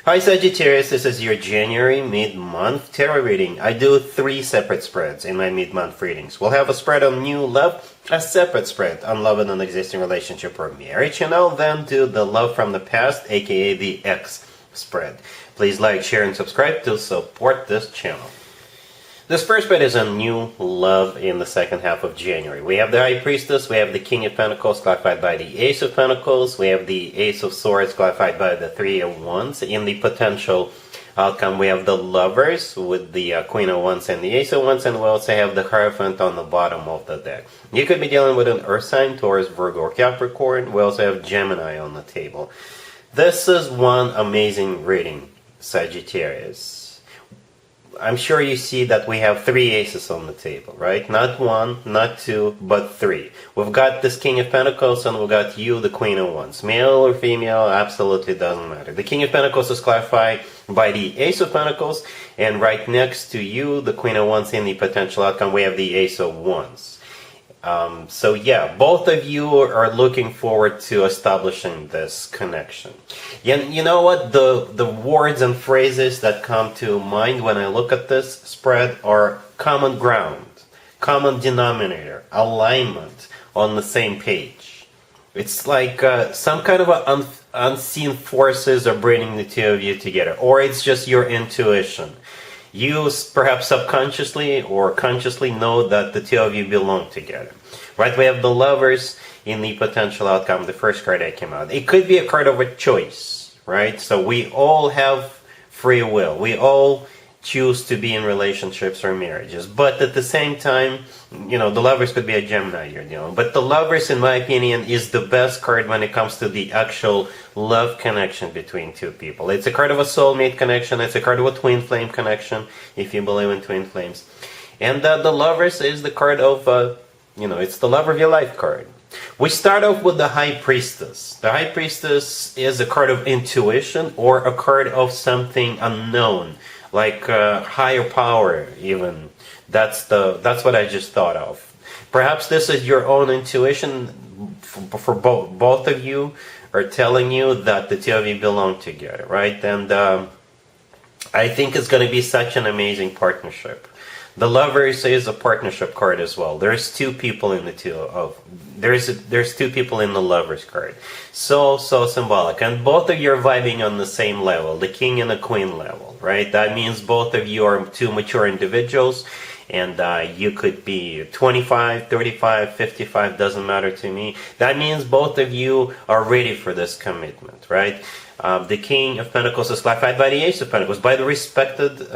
Hi Sagittarius, this is your January mid-month tarot reading. I do 3 separate spreads in my mid-month readings. We'll have a spread on new love, a separate spread on love in an existing relationship or marriage, and I'll then do the love from the past, aka the X spread. Please like, share, and subscribe to support this channel. This first spread is on new love in the second half of January. We have the High Priestess, we have the King of Pentacles clarified by the Ace of Pentacles, we have the Ace of Swords clarified by the Three of Wands. In the potential outcome, we have the Lovers with the Queen of Wands and the Ace of Wands, and we also have the Hierophant on the bottom of the deck. You could be dealing with an Earth sign, Taurus, Virgo, or Capricorn. We also have Gemini on the table. This is one amazing reading, Sagittarius. I'm sure you see that we have 3 aces on the table, right? Not 1, not 2, but 3. We've got this King of Pentacles and we've got you, the Queen of Wands. Male or female, absolutely doesn't matter. The King of Pentacles is clarified by the Ace of Pentacles, and right next to you, the Queen of Wands, in the potential outcome, we have the Ace of Wands. So yeah, both of you are looking forward to establishing this connection. You know what? The words and phrases that come to mind when I look at this spread are common ground, common denominator, alignment, on the same page. It's like some kind of unseen forces are bringing the two of you together, or it's just your intuition. You perhaps subconsciously or consciously know that the two of you belong together. Right? We have the Lovers in the potential outcome, the first card that came out. It could be a card of a choice, right? So we all have free will. We all choose to be in relationships or marriages. But at the same time, you know, the Lovers could be a Gemini you're dealing with. But the Lovers, in my opinion, is the best card when it comes to the actual love connection between two people. It's a card of a soulmate connection. It's a card of a twin flame connection, if you believe in twin flames. And the Lovers is the card of, it's the love of your life card. We start off with the High Priestess. The High Priestess is a card of intuition or a card of something unknown, like higher power even. That's what I just thought of. Perhaps this is your own intuition for both of you are telling you that the two of you belong together, right? And I think it's going to be such an amazing partnership. The Lovers is a partnership card as well. There's 2 people in the there's 2 people in the Lovers card. So symbolic. And both of you are vibing on the same level, the King and the Queen level, right? That means both of you are 2 mature individuals, and you could be 25, 35, 55, doesn't matter to me. That means both of you are ready for this commitment, right? The King of Pentacles is clarified by the Ace of Pentacles, by the respected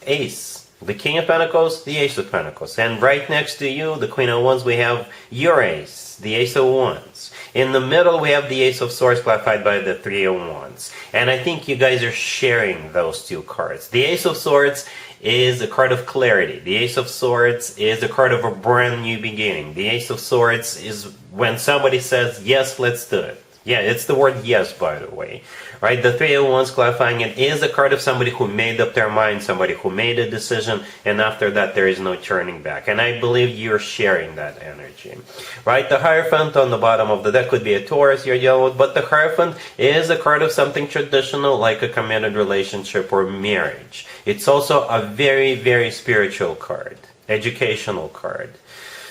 Ace. The King of Pentacles, the Ace of Pentacles. And right next to you, the Queen of Wands, we have your Ace, the Ace of Wands. In the middle, we have the Ace of Swords clarified by the Three of Wands. And I think you guys are sharing those 2 cards. The Ace of Swords is a card of clarity. The Ace of Swords is a card of a brand new beginning. The Ace of Swords is when somebody says, yes, let's do it. Yeah, it's the word yes, by the way. Right? The Three of Wands clarifying it is a card of somebody who made up their mind, somebody who made a decision, and after that there is no turning back. And I believe you're sharing that energy. Right? The Hierophant on the bottom of the deck could be a Taurus you're dealing with, but the Hierophant is a card of something traditional like a committed relationship or marriage. It's also a very, very spiritual card, educational card.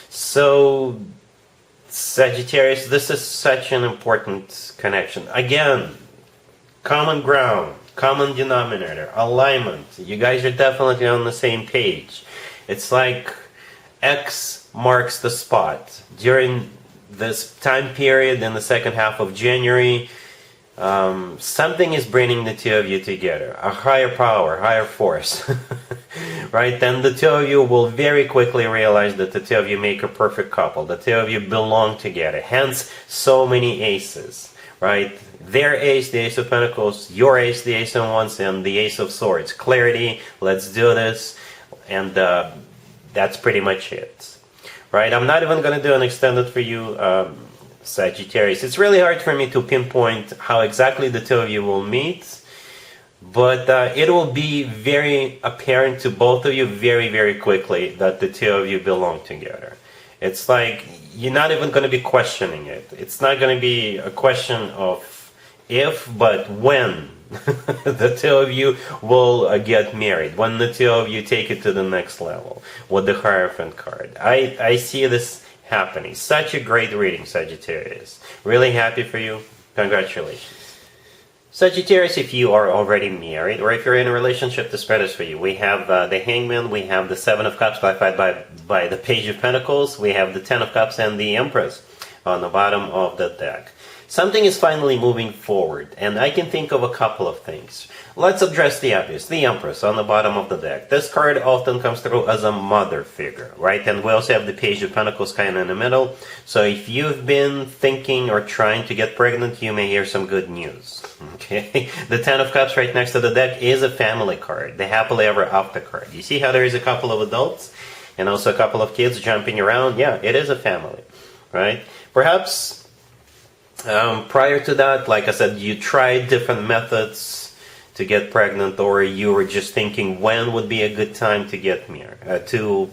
So Sagittarius, this is such an important connection. Again, common ground, common denominator, alignment. You guys are definitely on the same page. It's like X marks the spot. During this time period in the second half of January, something is bringing the two of you together. A higher power, higher force. Right? Then the two of you will very quickly realize that the two of you make a perfect couple. The two of you belong together. Hence, so many aces. Right? Their Ace, the Ace of Pentacles, your Ace, the Ace of Wands, and the Ace of Swords. Clarity, let's do this, and that's pretty much it. Right? I'm not even going to do an extended for you, Sagittarius. It's really hard for me to pinpoint how exactly the two of you will meet, but it will be very apparent to both of you very, very quickly that the two of you belong together. It's like you're not even going to be questioning it. It's not going to be a question of if, but when the two of you will get married, when the two of you take it to the next level with the Hierophant card. I see this happening. Such a great reading, Sagittarius. Really happy for you. Congratulations. Sagittarius, if you are already married or if you're in a relationship, the spread is for you. We have the Hangman, we have the Seven of Cups clarified by the Page of Pentacles, we have the Ten of Cups and the Empress on the bottom of the deck. Something is finally moving forward, and I can think of a couple of things. Let's address the obvious, the Empress on the bottom of the deck. This card often comes through as a mother figure, right? And we also have the Page of Pentacles kind of in the middle. So if you've been thinking or trying to get pregnant, you may hear some good news, okay? The Ten of Cups right next to the deck is a family card, the happily ever after card. You see how there is a couple of adults and also a couple of kids jumping around? Yeah, it is a family, right? Perhaps prior to that, like I said, you tried different methods to get pregnant, or you were just thinking when would be a good time to get married, to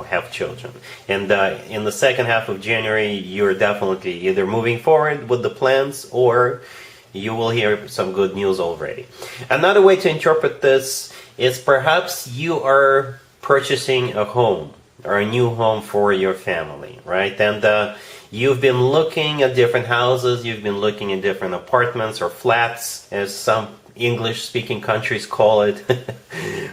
have children. And in the second half of January, you're definitely either moving forward with the plans, or you will hear some good news already. Another way to interpret this is perhaps you are purchasing a home or a new home for your family, right? And you've been looking at different houses, you've been looking at different apartments or flats, as some English-speaking countries call it,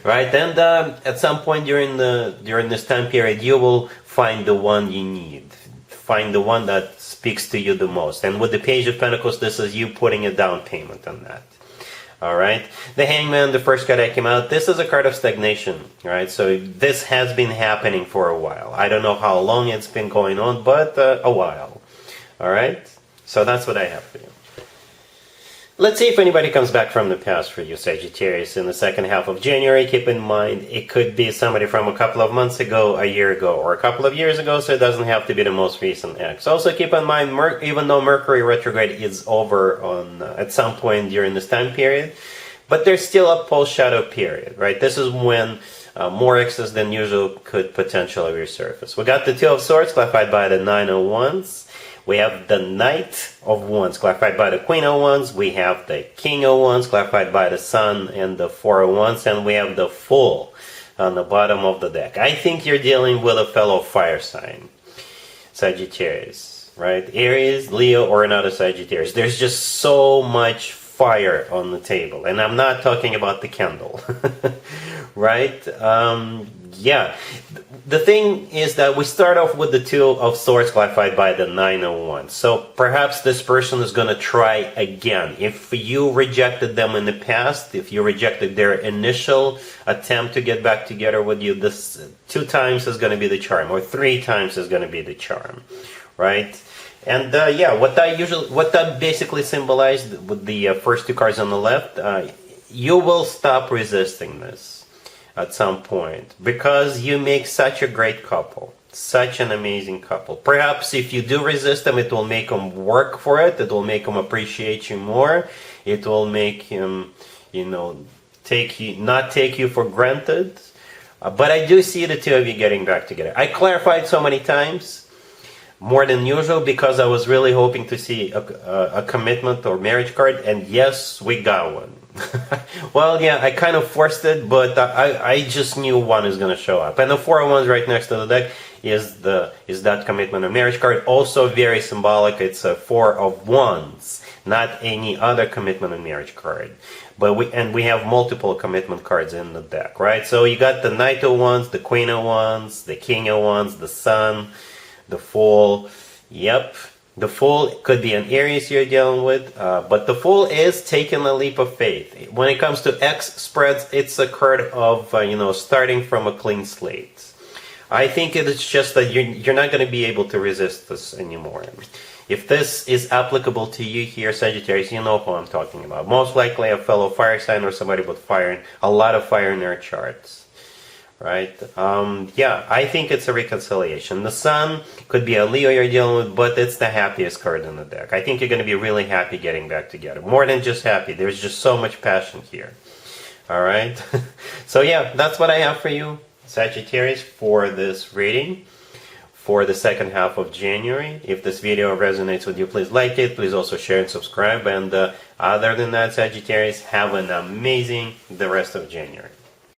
right? And at some point during this time period, you will find the one you need, find the one that speaks to you the most. And with the Page of Pentacles, this is you putting a down payment on that. All right, the Hangman, the first card that came out, this is a card of stagnation, right? So this has been happening for a while. I don't know how long it's been going on, but a while. All right, so that's what I have for you. Let's see if anybody comes back from the past for you, Sagittarius, in the second half of January. Keep in mind, it could be somebody from a couple of months ago, a year ago, or a couple of years ago, so it doesn't have to be the most recent ex. Also, keep in mind, even though Mercury retrograde is over at some point during this time period, but there's still a post-shadow period, right? This is when more exes than usual could potentially resurface. We got the Two of Swords, clarified by the Nine of Wands. We have the Knight of Wands, clarified by the Queen of Wands. We have the King of Wands, clarified by the Sun and the Four of Wands. And we have the Fool on the bottom of the deck. I think you're dealing with a fellow fire sign, Sagittarius, right? Aries, Leo, or another Sagittarius. There's just so much fire on the table. And I'm not talking about the candle, right? Yeah. The thing is that we start off with the Two of Swords clarified by the Nine of Wands. So perhaps this person is going to try again. If you rejected them in the past, if you rejected their initial attempt to get back together with you, this 2 times is going to be the charm, or 3 times is going to be the charm, right? And yeah, what that basically symbolized with the first 2 cards on the left, you will stop resisting this at some point, because you make such a great couple, such an amazing couple. Perhaps if you do resist them, it will make them work for it, it will make them appreciate you more, it will make him, not take you for granted. But I do see the two of you getting back together. I clarified so many times, more than usual, because I was really hoping to see a commitment or marriage card, and yes, we got one. Well, yeah, I kind of forced it, but I just knew one is going to show up. And the Four of Wands right next to the deck is that commitment or marriage card. Also very symbolic. It's a Four of Wands, not any other commitment or marriage card. But we have multiple commitment cards in the deck, right? So you got the Knight of Wands, the Queen of Wands, the King of Wands, the Sun, the Fool. Yep. The Fool could be an Aries you're dealing with, but the Fool is taking a leap of faith. When it comes to X spreads, it's a card of, starting from a clean slate. I think it's just that you're not going to be able to resist this anymore. If this is applicable to you here, Sagittarius, you know who I'm talking about. Most likely a fellow fire sign or somebody with fire, a lot of fire in their charts. Right? Yeah, I think it's a reconciliation. The Sun could be a Leo you're dealing with, but it's the happiest card in the deck. I think you're going to be really happy getting back together. More than just happy. There's just so much passion here. All right? So yeah, that's what I have for you, Sagittarius, for this reading. for the second half of January. If this video resonates with you, please like it. Please also share and subscribe. And other than that, Sagittarius, have an amazing the rest of January.